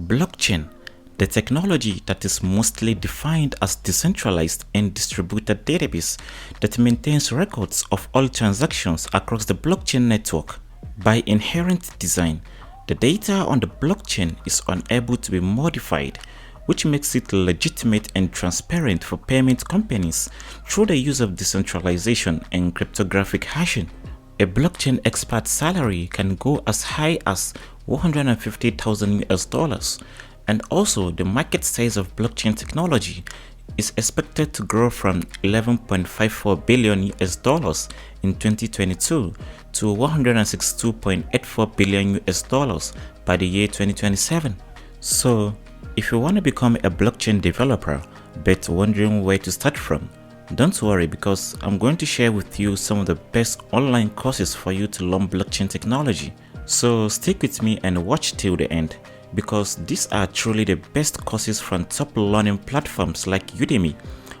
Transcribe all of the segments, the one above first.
Blockchain, the technology that is mostly defined as decentralized and distributed database that maintains records of all transactions across the blockchain network. By inherent design, the data on the blockchain is unable to be modified, which makes it legitimate and transparent for payment companies through the use of decentralization and cryptographic hashing. A blockchain expert's salary can go as high as $150,000 and also the market size of blockchain technology is expected to grow from $11.54 billion in 2022 to $162.84 billion by the year 2027. So, if you want to become a blockchain developer but wondering where to start from, don't worry, because I'm going to share with you some of the best online courses for you to learn blockchain technology. So stick with me and watch till the end, because these are truly the best courses from top learning platforms like Udemy,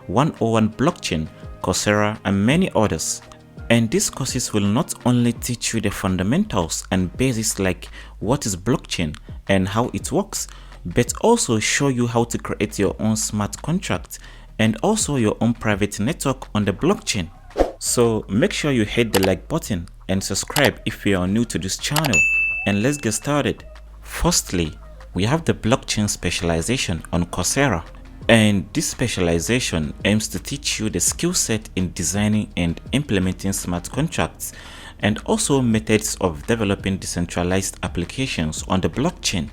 101 Blockchain, Coursera, and many others. And these courses will not only teach you the fundamentals and basics like what is blockchain and how it works, but also show you how to create your own smart contract and also your own private network on the blockchain. So make sure you hit the like button and subscribe if you are new to this channel, and let's get started. Firstly, we have the blockchain specialization on Coursera, and this specialization aims to teach you the skill set in designing and implementing smart contracts and also methods of developing decentralized applications on the blockchain.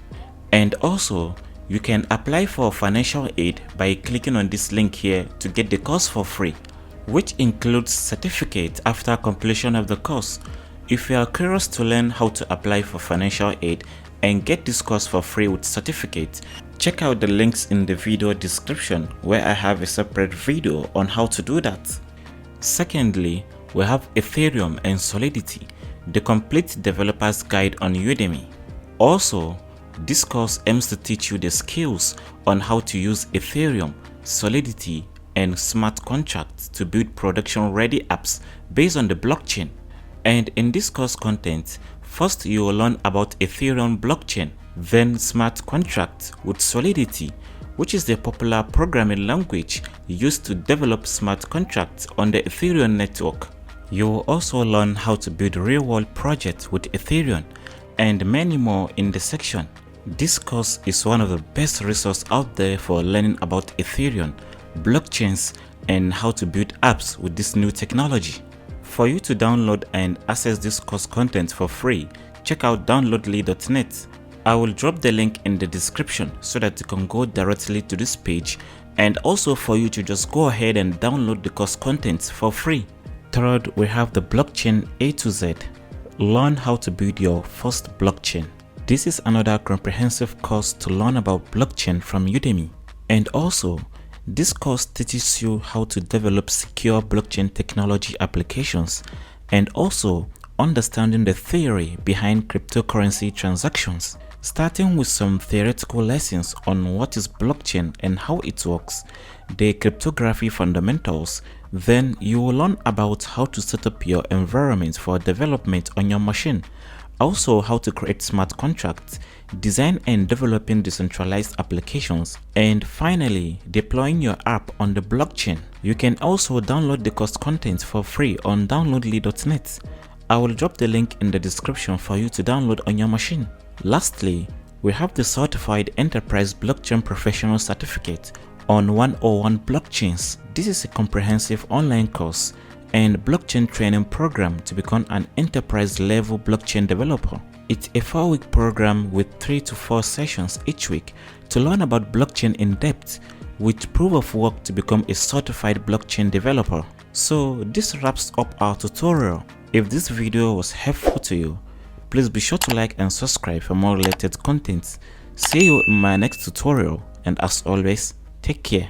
And also, you can apply for financial aid by clicking on this link here to get the course for free, which includes certificate after completion of the course. If you are curious to learn how to apply for financial aid and get this course for free with certificate, check out the links in the video description where I have a separate video on how to do that. Secondly, we have Ethereum and Solidity, the complete developer's guide on Udemy. Also, this course aims to teach you the skills on how to use Ethereum, Solidity, and smart contracts to build production-ready apps based on the blockchain. And in this course content, first you will learn about Ethereum blockchain, then smart contracts with Solidity, which is the popular programming language used to develop smart contracts on the Ethereum network. You will also learn how to build real-world projects with Ethereum and many more in the section. This course is one of the best resources out there for learning about Ethereum, blockchains, and how to build apps with this new technology. For you to download and access this course content for free, check out downloadly.net. I will drop the link in the description so that you can go directly to this page, and also for you to just go ahead and download the course content for free. Third, we have the blockchain A to Z. Learn how to build your first blockchain. This is another comprehensive course to learn about blockchain from Udemy. And also, this course teaches you how to develop secure blockchain technology applications and also understanding the theory behind cryptocurrency transactions. Starting with some theoretical lessons on what is blockchain and how it works, the cryptography fundamentals, then you will learn about how to set up your environment for development on your machine, also how to create smart contracts, design and developing decentralized applications, and finally deploying your app on the blockchain. You can also download the course content for free on downloadly.net. I will drop the link in the description for you to download on your machine. Lastly, we have the Certified Enterprise Blockchain Professional Certificate on 101 Blockchains. This is a comprehensive online course and blockchain training program to become an enterprise level blockchain developer. It's a 4-week program with 3 to 4 sessions each week to learn about blockchain in depth with proof of work to become a certified blockchain developer. So this wraps up our tutorial. If this video was helpful to you, please be sure to like and subscribe for more related content. See you in my next tutorial, and as always, take care.